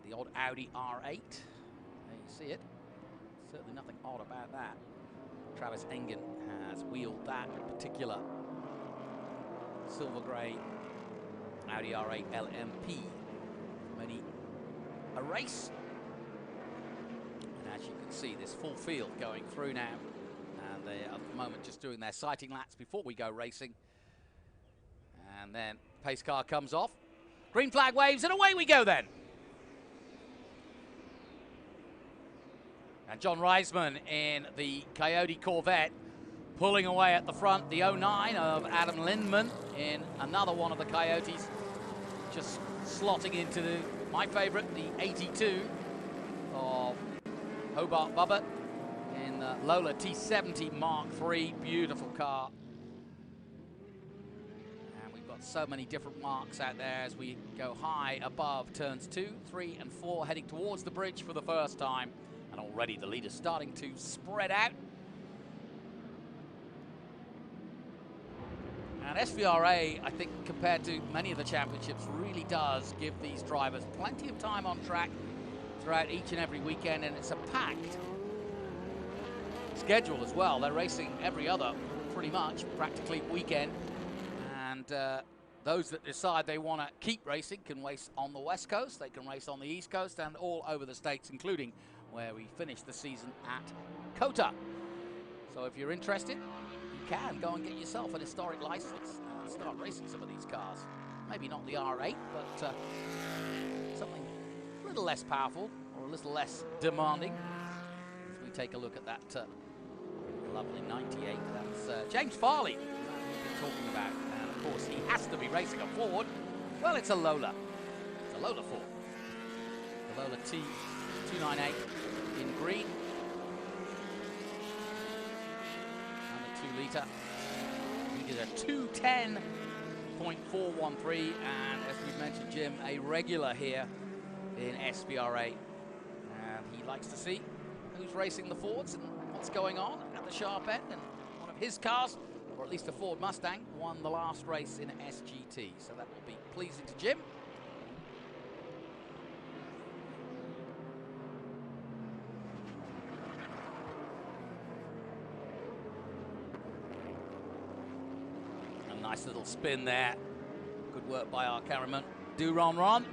the odd Audi R8. There you see it. Certainly nothing odd about that. Travis Engen has wheeled that particular silver grey Audi R8 LMP many a race. And as you can see, this full field going through now, and they are at the moment just doing their sighting laps before we go racing. And then pace car comes off, green flag waves, and away we go then. And John Reisman in the Coyote Corvette pulling away at the front. The 09 of Adam Lindman in another one of the Coyotes, just slotting into my favorite, the 82 of Hobart Bubba in the Lola T70 Mark III. Beautiful car. And we've got so many different marks out there as we go high above turns 2, 3, and 4, heading towards the bridge for the first time. And already the leader's starting to spread out. And SVRA, I think, compared to many of the championships, really does give these drivers plenty of time on track throughout each and every weekend, and it's a packed schedule as well. They're racing every other, pretty much, practically weekend. And those that decide they want to keep racing can race on the West Coast, they can race on the East Coast, and all over the States, including where we finish the season at COTA. So if you're interested, you can go and get yourself an historic license and start racing some of these cars. Maybe not the R8, but something a little less powerful or a little less demanding. As we take a look at that lovely 98, that's James Farley we've been talking about. And of course, he has to be racing a Ford. Well, it's a Lola. It's a Lola Ford. The Lola T298 in green. And the 2 litre. He did a 210.413, and as we've mentioned, Jim, a regular here in SVRA. And he likes to see who's racing the Fords and what's going on at the sharp end. And one of his cars, or at least a Ford Mustang, won the last race in SGT. So that will be pleasing to Jim. Nice little spin there. Good work by our cameraman, Ron.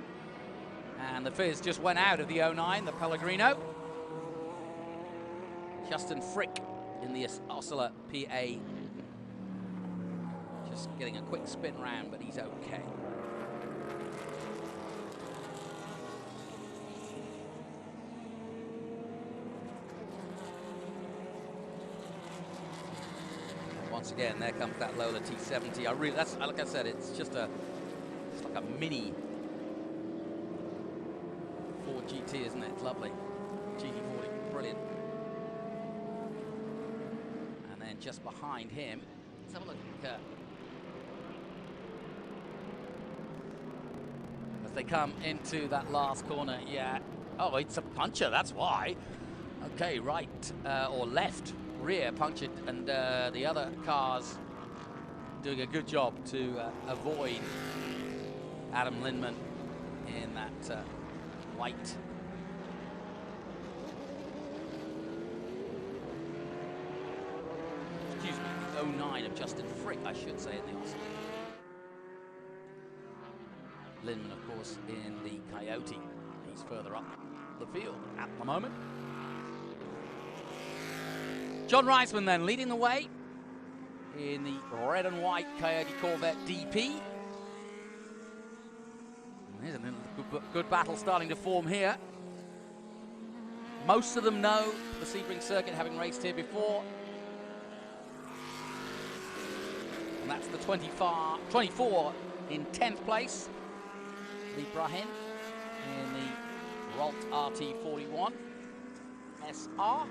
And the fizz just went out of the 09, the Pellegrino. Justin Frick in the Osceola PA. Just getting a quick spin round, but he's okay. Once again, there comes that Lola T70. That's like I said, it's like a mini Ford GT, isn't it? It's lovely. GT40, brilliant. And then just behind him, let's have a look as they come into that last corner. Yeah. Oh, it's a puncher. That's why. Okay, right or left. Rear punctured, and the other cars doing a good job to avoid Adam Lindman in that white. Excuse me, the 09 of Justin Frick, I should say, in the Oscar. Lindman, of course, in the Coyote. He's further up the field at the moment. John Reisman then leading the way in the red and white Coyote Corvette DP. And there's a good battle starting to form here. Most of them know the Sebring circuit, having raced here before. And that's the 24 in 10th place. The Brahin in the Rolt RT41 SR.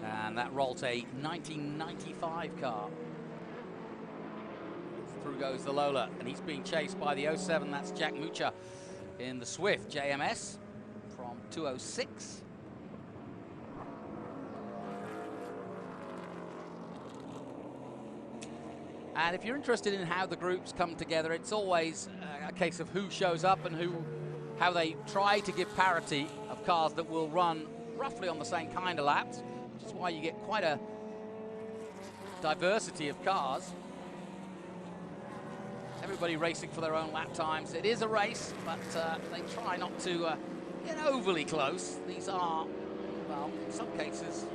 And that Rolt a 1995 car. Through goes the Lola, and he's being chased by the 07. That's Jack Mucha in the Swift JMS from from 2:06. And if you're interested in how the groups come together, it's always a case of who shows up and how they try to give parity of cars that will run roughly on the same kind of laps, which is why you get quite a diversity of cars. Everybody racing for their own lap times. It is a race, but they try not to get overly close. These are, well, in some cases,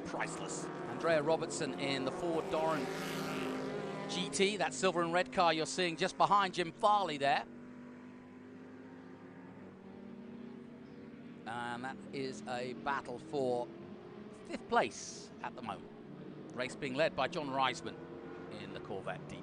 priceless. Andrea Robertson in the Ford Doran GT, that silver and red car you're seeing just behind Jim Farley there. And that is a battle for 5th place at the moment. Race being led by John Reisman in the Corvette DP.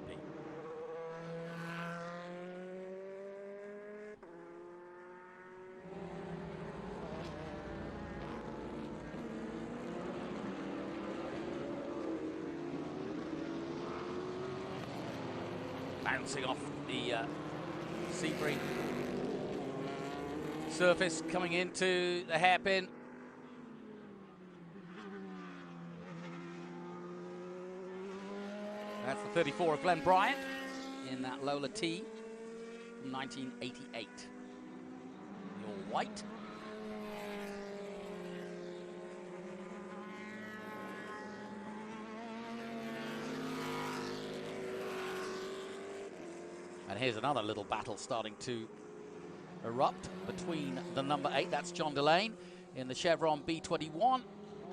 Bouncing off the Sebring surface, coming into the hairpin. That's the 34 of Glenn Bryant in that Lola T from 1988. The all white. And here's another little battle starting to erupt between the number 8, that's John Delane, in the Chevron B21,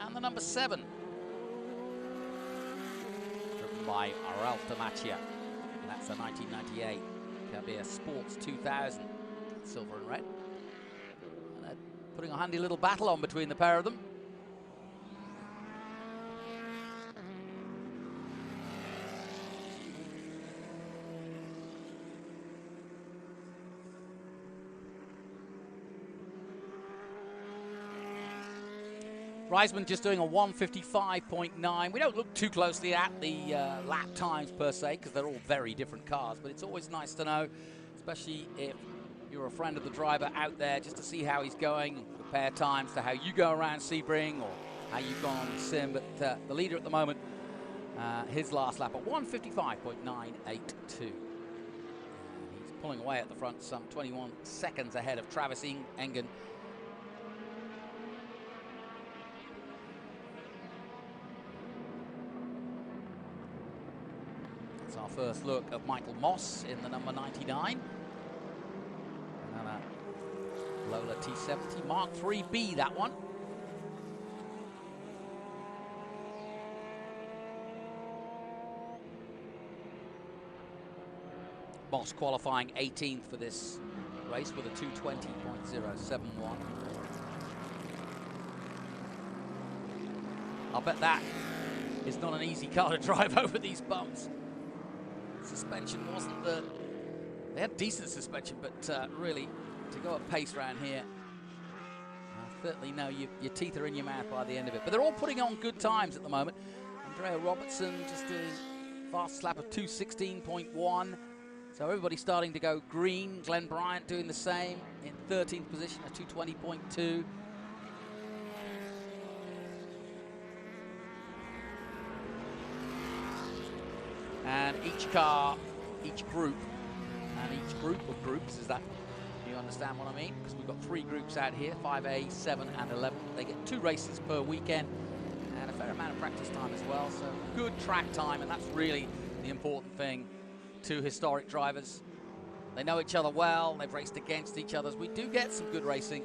and the number 7, driven by Ralph Damacchia. And that's the 1998 Cabia Sports 2000, silver and red. And they're putting a handy little battle on between the pair of them. Reisman just doing a 1:55.9. We don't look too closely at the lap times per se, because they're all very different cars, but it's always nice to know, especially if you're a friend of the driver out there, just to see how he's going, compare times to how you go around Sebring or how you've gone on the sim. But the leader at the moment, his last lap at 1:55.982. He's pulling away at the front, some 21 seconds ahead of Travis Engen. That's our first look of Michael Moss in the number 99. Another Lola T70, Mark 3B, that one. Moss qualifying 18th for this race with a 2:20.071. I'll bet that is not an easy car to drive over these bumps. Suspension wasn't the... They had decent suspension, but really, to go at pace around here, I certainly know your teeth are in your mouth by the end of it. But they're all putting on good times at the moment. Andrea Robertson just doing fast lap of 2:16.1. So everybody's starting to go green. Glenn Bryant doing the same in 13th position at 2:20.2. And each car, each group, and each group of groups, is that, you understand what I mean? Because we've got 3 groups out here, 5A, 7 and 11. They get 2 races per weekend and a fair amount of practice time as well. So good track time, and that's really the important thing to historic drivers. They know each other well, they've raced against each other. We do get some good racing.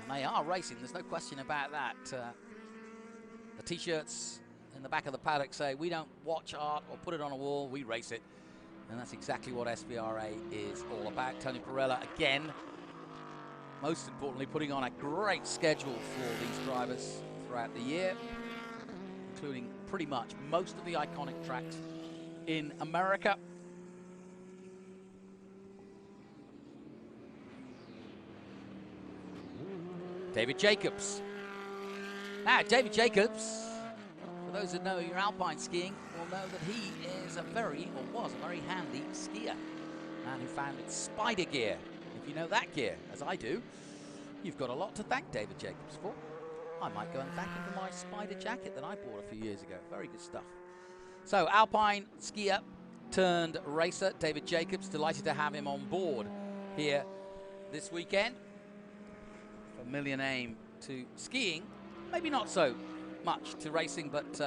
And they are racing, there's no question about that. The T-shirts in the back of the paddock say, we don't watch art or put it on a wall, we race it. And that's exactly what SVRA is all about. Tony Perella, again, most importantly, putting on a great schedule for these drivers throughout the year, including pretty much most of the iconic tracks in America. David Jacobs. Now, David Jacobs, for those that know your alpine skiing, will know that he is was a very handy skier. Man who founded Spider Gear you know that gear, as I do, you've got a lot to thank David Jacobs for. I might go and thank him for my spider jacket that I bought a few years ago. Very good stuff. So, Alpine skier turned racer, David Jacobs, delighted to have him on board here this weekend. Familiar name to skiing, maybe not so much to racing, but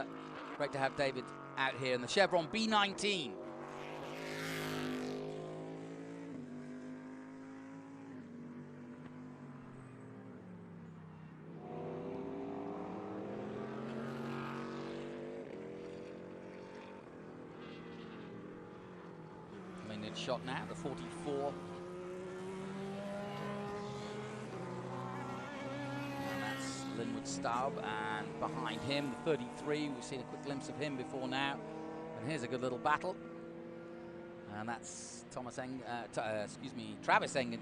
great to have David out here in the Chevron B19. Shot now, the 44. And that's Linwood Staub, and behind him, the 33. We've seen a quick glimpse of him before now. And here's a good little battle. And that's Travis Engen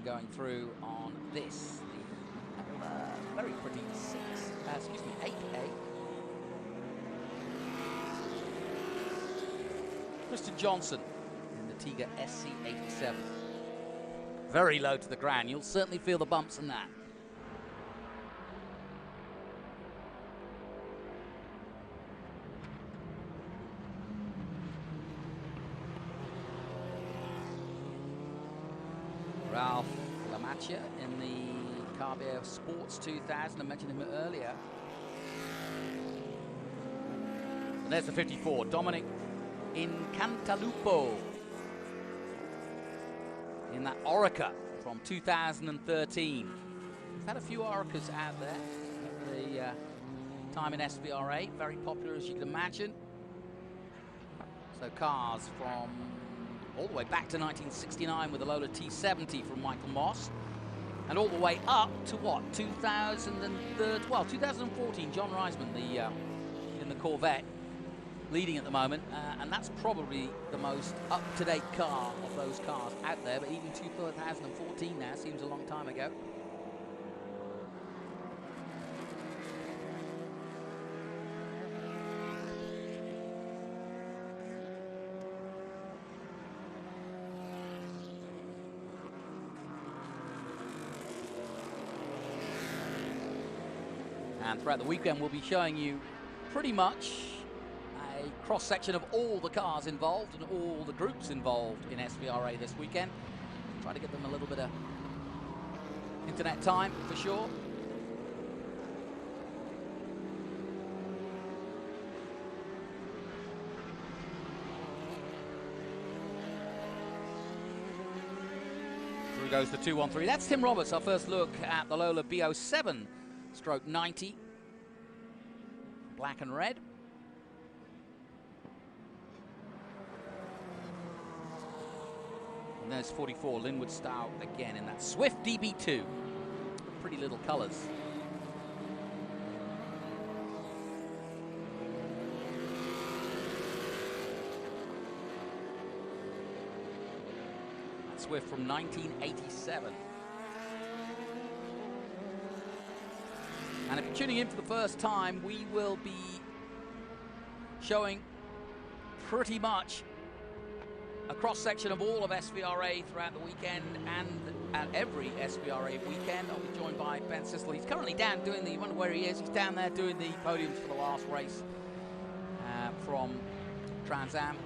going through on this. The very pretty 8A. Christian Johnson. Tiga SC87. Very low to the ground. You'll certainly feel the bumps in that. Ralph Lamacchia in the Carbier Sports 2000. I mentioned him earlier. And there's the 54. Dominic Incantalupo. In that Orica from 2013. We've had a few Oricas out there at the time in SVRA. Very popular, as you can imagine. So cars from all the way back to 1969 with the Lola T70 from Michael Moss. And all the way up to what? 2014, John Reisman, in the Corvette, leading at the moment, and that's probably the most up-to-date car of those cars out there, but even 2014 now seems a long time ago. And throughout the weekend we'll be showing you pretty much a cross-section of all the cars involved and all the groups involved in SVRA this weekend. Try to get them a little bit of internet time for sure. Through goes the 213. That's Tim Roberts, our first look at the Lola B07/90. Black and red. And there's 44, Linwood Staub again in that Swift DB2. Pretty little colours. That Swift from 1987. And if you're tuning in for the first time, we will be showing pretty much a cross-section of all of SVRA throughout the weekend, and at every SVRA weekend I'll be joined by Ben Sissel. He's currently down doing the, you wonder where he is, he's down there doing the podiums for the last race from Trans Am.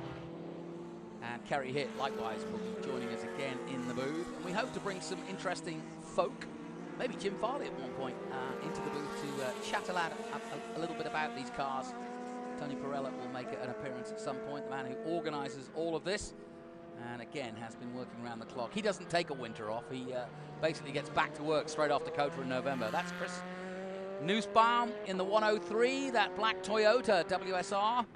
And Kerry Hitt, likewise, will be joining us again in the booth. And we hope to bring some interesting folk, maybe Jim Farley at one point, into the booth to chat a little bit about these cars. Tony Perella will make an appearance at some point, the man who organises all of this. And again, has been working around the clock. He doesn't take a winter off. He basically gets back to work straight after Kota in November. That's Chris Nussbaum in the 103, that black Toyota WSR.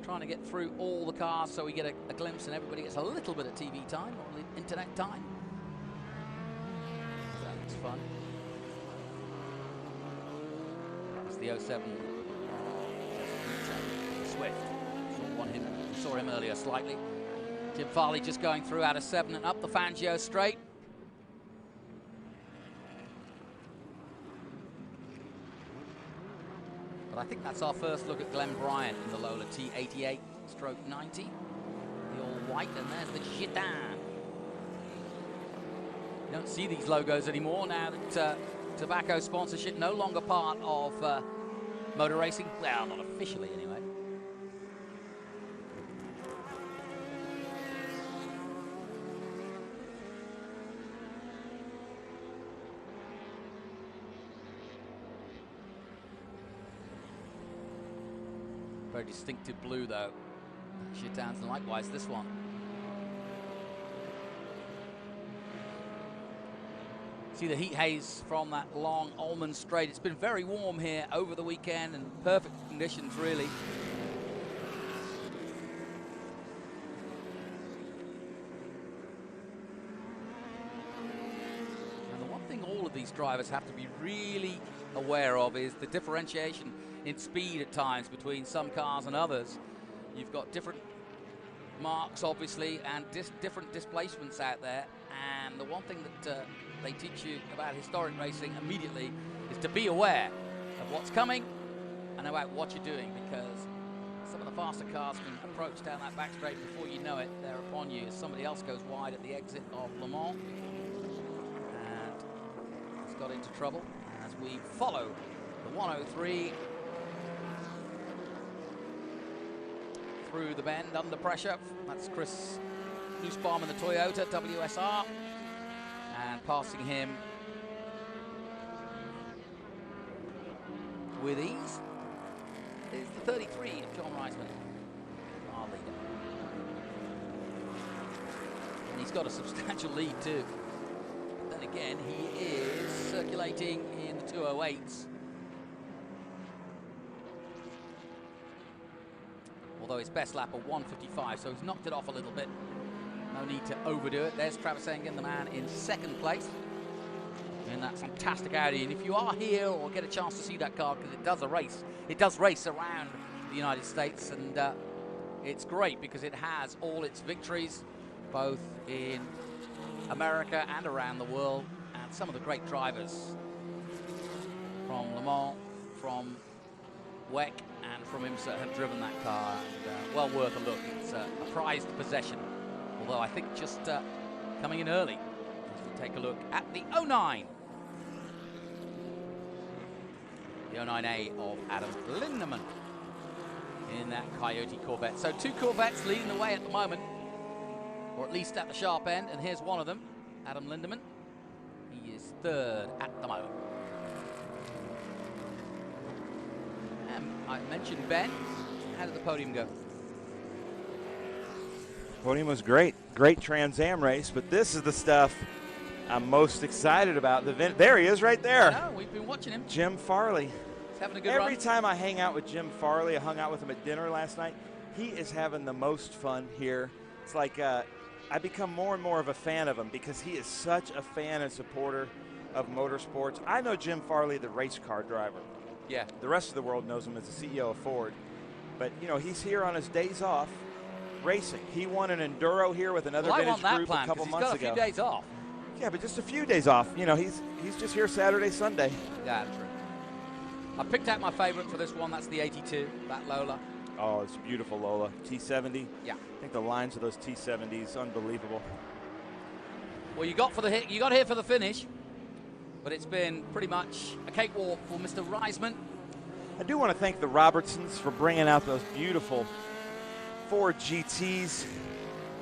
Trying to get through all the cars so we get a glimpse and everybody gets a little bit of TV time, or internet time. That looks fun. It's the 07 Swift. Saw him earlier slightly. Jim Farley just going through out of 7 and up the Fangio straight. But I think that's our first look at Glenn Bryant in the Lola T88/90. The all white, and there's the Gitan. don't see these logos anymore now that tobacco sponsorship no longer part of motor racing. Well, not officially anyway. Very distinctive blue though. Chitan's, and likewise this one. See the heat haze from that long Almond Straight. It's been very warm here over the weekend and perfect conditions really. And the one thing all of these drivers have to be really aware of is the differentiation in speed at times between some cars and others. You've got different marks obviously and different displacements out there, and the one thing that they teach you about historic racing immediately is to be aware of what's coming and about what you're doing, because some of the faster cars can approach down that back straight before you know it, they're upon you as somebody else goes wide at the exit of Le Mans, and it's got into trouble as we follow the 103 through the bend under pressure. That's Chris Nussbaum in the Toyota WSR, and passing him with ease is the 33 of John Reisman, our leader. And he's got a substantial lead too. But then again, he is circulating in the 208s. Although his best lap of 1:55, so he's knocked it off a little bit. No need to overdo it. There's Travis Engen, the man in second place in that fantastic Audi. And if you are here or get a chance to see that car, because it does race around the United States, and it's great because it has all its victories, both in America and around the world, and some of the great drivers from Le Mans, from WEC, and from IMSA have driven that car, and well worth a look. It's a prized possession, although I think just coming in early as we take a look at the 09. The 09A of Adam Lindemann in that Coyote Corvette. So two Corvettes leading the way at the moment, or at least at the sharp end, and here's one of them, Adam Lindemann. He is third at the moment. I mentioned Ben. How did the podium go? Podium was great. Great Trans Am race, but this is the stuff I'm most excited about. There he is right there. I know, we've been watching him. Jim Farley. He's having a good Every run. time I hang out with Jim Farley, I hung out with him at dinner last night, he is having the most fun here. It's like I become more and more of a fan of him because he is such a fan and supporter of motorsports. I know Jim Farley, the race car driver. Yeah. The rest of the world knows him as the CEO of Ford. But, you know, he's here on his days off racing. He won an Enduro here with another vintage group a couple months ago. He's got a few days off. Yeah, but just a few days off. You know, he's just here Saturday, Sunday. Yeah, true. I picked out my favorite for this one. That's the 82, that Lola. Oh, it's a beautiful Lola. T70. Yeah. I think the lines of those T70s, unbelievable. Well, you got here for the finish, but it's been pretty much a cakewalk for Mr. Reisman. I do want to thank the Robertsons for bringing out those beautiful Ford GTs.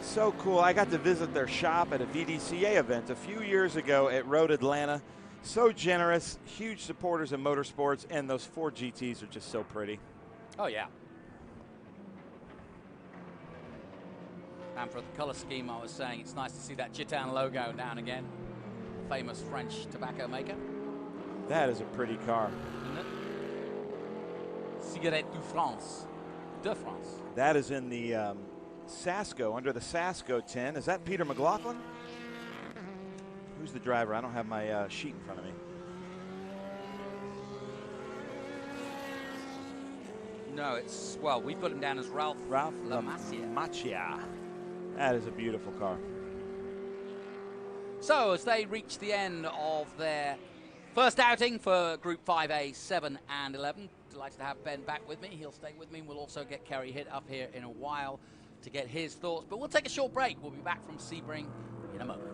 So cool. I got to visit their shop at a VDCA event a few years ago at Road Atlanta. So generous, huge supporters of motorsports, and those Ford GTs are just so pretty. Oh, yeah. And for the color scheme, I was saying it's nice to see that Gitan logo down again. Famous French tobacco maker. That is a pretty car. Isn't it? Cigarette de France. De France. That is in the Sasco, under the Sasco 10. Is that Peter McLaughlin? Who's the driver? I don't have my sheet in front of me. No, it's, well, we put him down as Ralph Lamachia. That is a beautiful car. So as they reach the end of their first outing for Group 5A, 7 and 11, delighted to have Ben back with me. He'll stay with me. We'll also get Kerry Hitt up here in a while to get his thoughts. But we'll take a short break. We'll be back from Sebring in a moment.